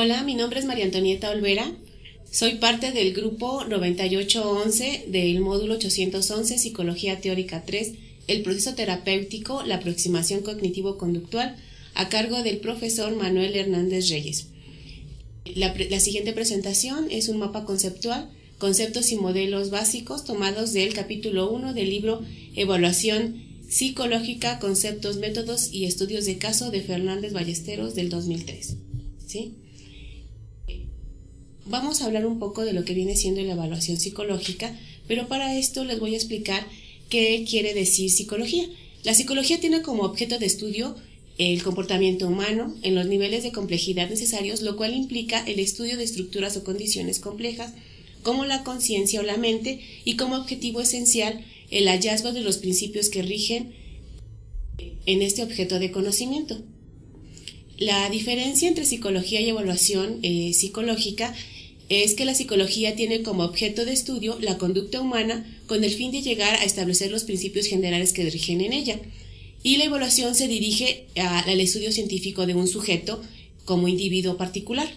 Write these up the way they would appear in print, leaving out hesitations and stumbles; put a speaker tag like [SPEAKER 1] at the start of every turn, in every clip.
[SPEAKER 1] Hola, mi nombre es María Antonieta Olvera. Soy parte del grupo 9811 del módulo 811 Psicología Teórica 3, el proceso terapéutico, la aproximación cognitivo-conductual, a cargo del profesor Manuel Hernández Reyes. La siguiente presentación es un mapa conceptual, conceptos y modelos básicos tomados del capítulo 1 del libro Evaluación Psicológica, Conceptos, Métodos y Estudios de Caso de Fernández Ballesteros del 2003. ¿Sí? Vamos a hablar un poco de lo que viene siendo la evaluación psicológica, pero para esto les voy a explicar qué quiere decir psicología. La psicología tiene como objeto de estudio el comportamiento humano en los niveles de complejidad necesarios, lo cual implica el estudio de estructuras o condiciones complejas, como la conciencia o la mente, y como objetivo esencial el hallazgo de los principios que rigen en este objeto de conocimiento. La diferencia entre psicología y evaluación psicológica es que la psicología tiene como objeto de estudio la conducta humana con el fin de llegar a establecer los principios generales que rigen en ella, y la evaluación se dirige al estudio científico de un sujeto como individuo particular.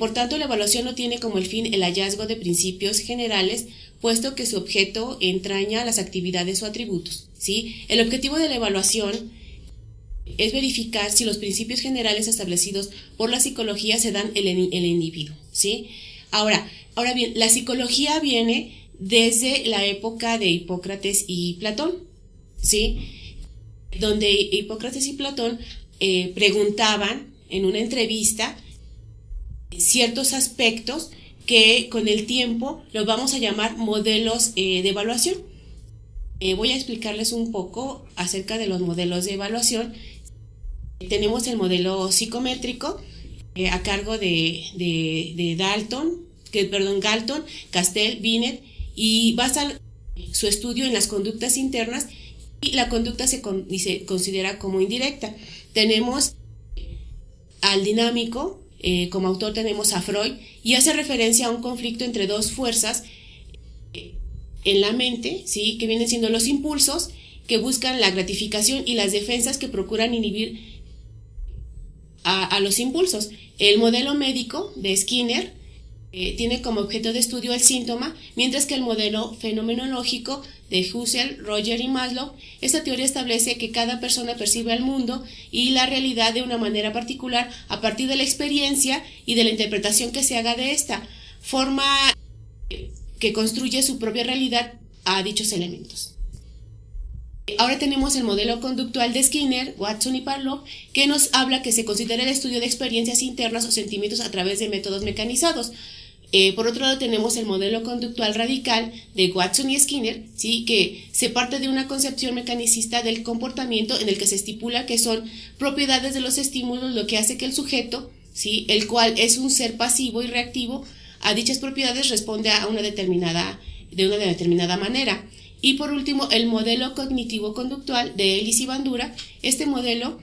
[SPEAKER 1] Por tanto, la evaluación no tiene como el fin el hallazgo de principios generales, puesto que su objeto entraña las actividades o atributos, ¿sí? El objetivo de la evaluación es verificar si los principios generales establecidos por la psicología se dan en el individuo, ¿sí? Ahora bien, la psicología viene desde la época de Hipócrates y Platón, ¿sí? Donde Hipócrates y Platón preguntaban en una entrevista ciertos aspectos que con el tiempo los vamos a llamar modelos de evaluación. Voy a explicarles un poco acerca de los modelos de evaluación. Tenemos el modelo psicométrico a cargo de Galton, Castell, Binet, y basa su estudio en las conductas internas, y la conducta se considera como indirecta. Tenemos al dinámico, como autor tenemos a Freud, y hace referencia a un conflicto entre dos fuerzas en la mente, ¿sí? Que vienen siendo los impulsos que buscan la gratificación y las defensas que procuran inhibir a los impulsos. El modelo médico de Skinner tiene como objeto de estudio el síntoma, mientras que el modelo fenomenológico de Husserl, Roger y Maslow, esta teoría establece que cada persona percibe el mundo y la realidad de una manera particular a partir de la experiencia y de la interpretación que se haga de esta forma que construye su propia realidad a dichos elementos. Ahora tenemos el modelo conductual de Skinner, Watson y Pavlov, que nos habla que se considera el estudio de experiencias internas o sentimientos a través de métodos mecanizados. Por otro lado tenemos el modelo conductual radical de Watson y Skinner, ¿sí? Que se parte de una concepción mecanicista del comportamiento en el que se estipula que son propiedades de los estímulos lo que hace que el sujeto, ¿sí? El cual es un ser pasivo y reactivo a dichas propiedades, responde de una determinada manera. Y por último, el modelo cognitivo-conductual de Ellis y Bandura. Este modelo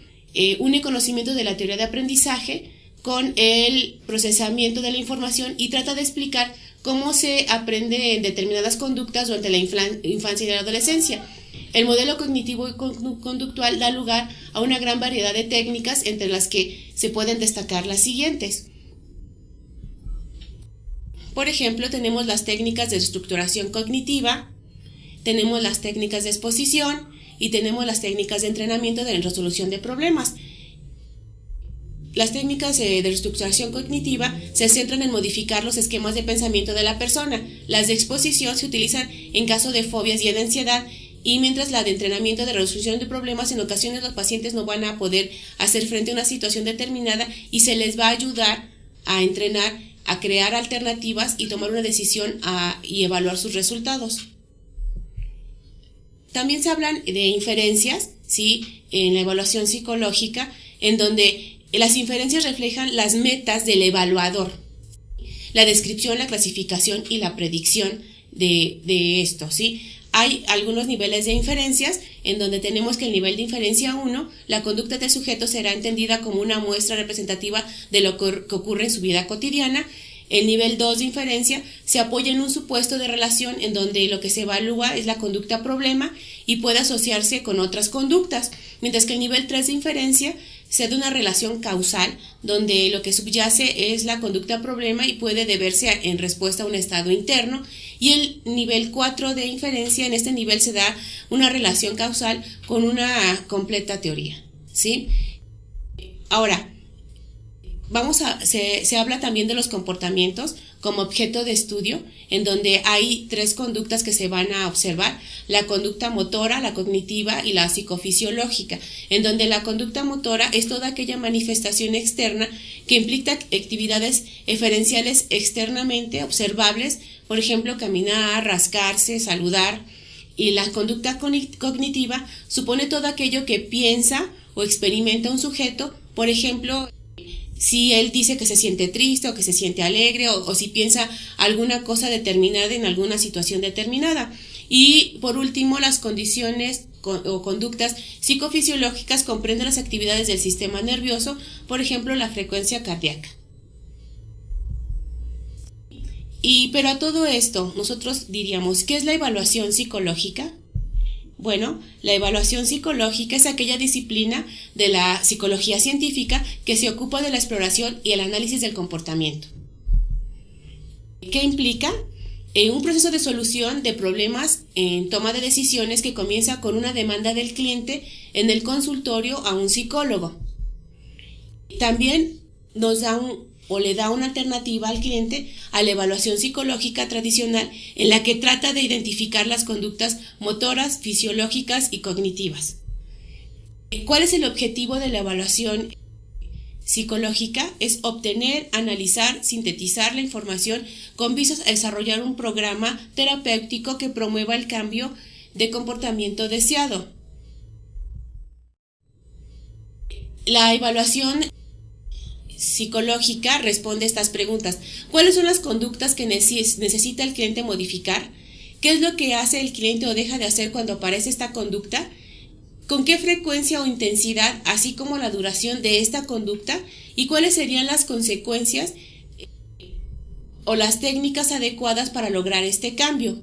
[SPEAKER 1] une conocimiento de la teoría de aprendizaje con el procesamiento de la información y trata de explicar cómo se aprende en determinadas conductas durante la infancia y la adolescencia. El modelo cognitivo y conductual da lugar a una gran variedad de técnicas, entre las que se pueden destacar las siguientes. Por ejemplo, tenemos las técnicas de estructuración cognitiva, tenemos las técnicas de exposición y tenemos las técnicas de entrenamiento de resolución de problemas. Las técnicas de reestructuración cognitiva se centran en modificar los esquemas de pensamiento de la persona. Las de exposición se utilizan en caso de fobias y de ansiedad, y mientras la de entrenamiento de resolución de problemas, en ocasiones los pacientes no van a poder hacer frente a una situación determinada y se les va a ayudar a entrenar, a crear alternativas y tomar una decisión y evaluar sus resultados. También se hablan de inferencias, ¿sí? En la evaluación psicológica, en donde las inferencias reflejan las metas del evaluador, la descripción, la clasificación y la predicción de esto, ¿sí? Hay algunos niveles de inferencias, en donde tenemos que el nivel de inferencia 1, la conducta del sujeto será entendida como una muestra representativa de lo que ocurre en su vida cotidiana. El nivel 2 de inferencia se apoya en un supuesto de relación en donde lo que se evalúa es la conducta problema y puede asociarse con otras conductas, mientras que el nivel 3 de inferencia se da una relación causal donde lo que subyace es la conducta problema y puede deberse en respuesta a un estado interno. Y el nivel 4 de inferencia, en este nivel se da una relación causal con una completa teoría, ¿sí? Ahora, se habla también de los comportamientos como objeto de estudio, en donde hay 3 conductas que se van a observar: la conducta motora, la cognitiva y la psicofisiológica, en donde la conducta motora es toda aquella manifestación externa que implica actividades eferenciales externamente observables, por ejemplo, caminar, rascarse, saludar. Y la conducta cognitiva supone todo aquello que piensa o experimenta un sujeto, por ejemplo, si él dice que se siente triste o que se siente alegre o si piensa alguna cosa determinada en alguna situación determinada. Y por último, las condiciones o conductas psicofisiológicas comprenden las actividades del sistema nervioso, por ejemplo, la frecuencia cardíaca. Pero a todo esto, nosotros diríamos, ¿qué es la evaluación psicológica? Bueno, la evaluación psicológica es aquella disciplina de la psicología científica que se ocupa de la exploración y el análisis del comportamiento. ¿Qué implica? Un proceso de solución de problemas en toma de decisiones que comienza con una demanda del cliente en el consultorio a un psicólogo. También le da una alternativa al cliente a la evaluación psicológica tradicional, en la que trata de identificar las conductas motoras, fisiológicas y cognitivas. ¿Cuál es el objetivo de la evaluación psicológica? Es obtener, analizar, sintetizar la información con vistas a desarrollar un programa terapéutico que promueva el cambio de comportamiento deseado. La evaluación psicológica responde a estas preguntas: ¿cuáles son las conductas que necesita el cliente modificar? ¿Qué es lo que hace el cliente o deja de hacer cuando aparece esta conducta? ¿Con qué frecuencia o intensidad, así como la duración de esta conducta? ¿Y cuáles serían las consecuencias o las técnicas adecuadas para lograr este cambio?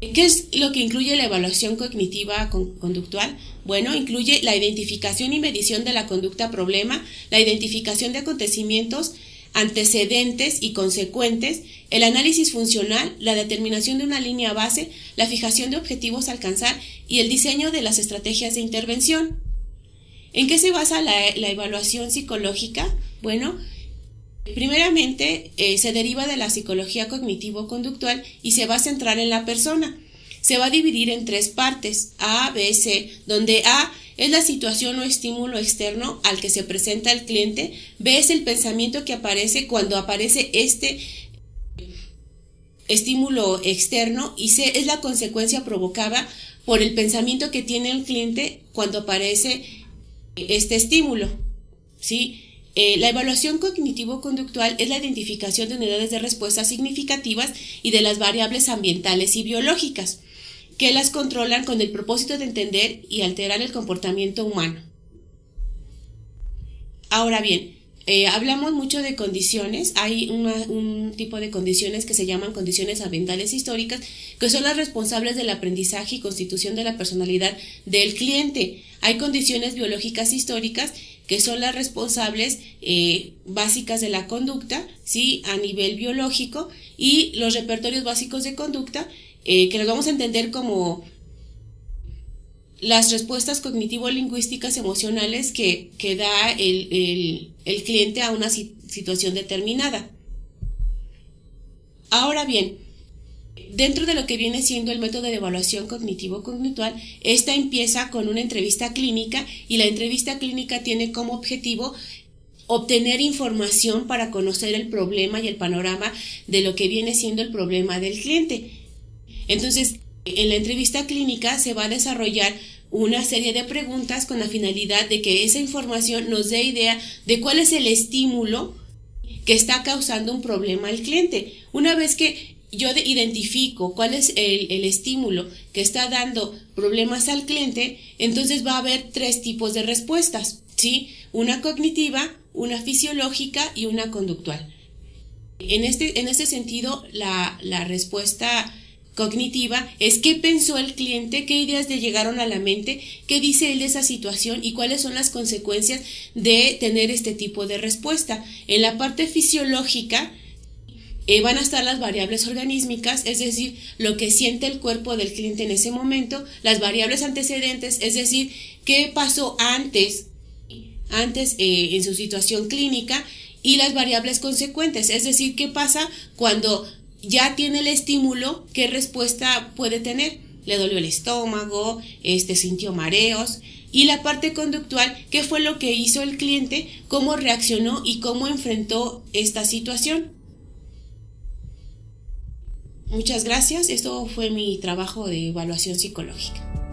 [SPEAKER 1] ¿Qué es lo que incluye la evaluación cognitiva conductual? Bueno, incluye la identificación y medición de la conducta problema, la identificación de acontecimientos antecedentes y consecuentes, el análisis funcional, la determinación de una línea base, la fijación de objetivos a alcanzar y el diseño de las estrategias de intervención. ¿En qué se basa la evaluación psicológica? Bueno, primeramente, se deriva de la psicología cognitivo-conductual y se va a centrar en la persona. Se va a dividir en 3 partes, A, B, C, donde A es la situación o estímulo externo al que se presenta el cliente, B es el pensamiento que aparece cuando aparece este estímulo externo y C es la consecuencia provocada por el pensamiento que tiene el cliente cuando aparece este estímulo, ¿sí? La evaluación cognitivo-conductual es la identificación de unidades de respuesta significativas y de las variables ambientales y biológicas, que las controlan con el propósito de entender y alterar el comportamiento humano. Ahora bien, hablamos mucho de condiciones. Hay un tipo de condiciones que se llaman condiciones ambientales históricas, que son las responsables del aprendizaje y constitución de la personalidad del cliente. Hay condiciones biológicas históricas que son las responsables básicas de la conducta, ¿sí?, a nivel biológico, y los repertorios básicos de conducta, que los vamos a entender como las respuestas cognitivo-lingüísticas emocionales que da el cliente a una situación determinada. Ahora bien, dentro de lo que viene siendo el método de evaluación cognitivo-conductual, esta empieza con una entrevista clínica, y la entrevista clínica tiene como objetivo obtener información para conocer el problema y el panorama de lo que viene siendo el problema del cliente. Entonces, en la entrevista clínica se va a desarrollar una serie de preguntas con la finalidad de que esa información nos dé idea de cuál es el estímulo que está causando un problema al cliente. Una vez que yo identifico cuál es el estímulo que está dando problemas al cliente, entonces va a haber 3 tipos de respuestas, ¿sí? Una cognitiva, una fisiológica y una conductual. En este sentido, la respuesta cognitiva es qué pensó el cliente, qué ideas le llegaron a la mente, qué dice él de esa situación y cuáles son las consecuencias de tener este tipo de respuesta. En la parte fisiológica van a estar las variables organísmicas, es decir, lo que siente el cuerpo del cliente en ese momento, las variables antecedentes, es decir, qué pasó antes en su situación clínica, y las variables consecuentes, es decir, qué pasa cuando ya tiene el estímulo, qué respuesta puede tener. Le dolió el estómago, sintió mareos. Y la parte conductual, qué fue lo que hizo el cliente, cómo reaccionó y cómo enfrentó esta situación. Muchas gracias, esto fue mi trabajo de evaluación psicológica.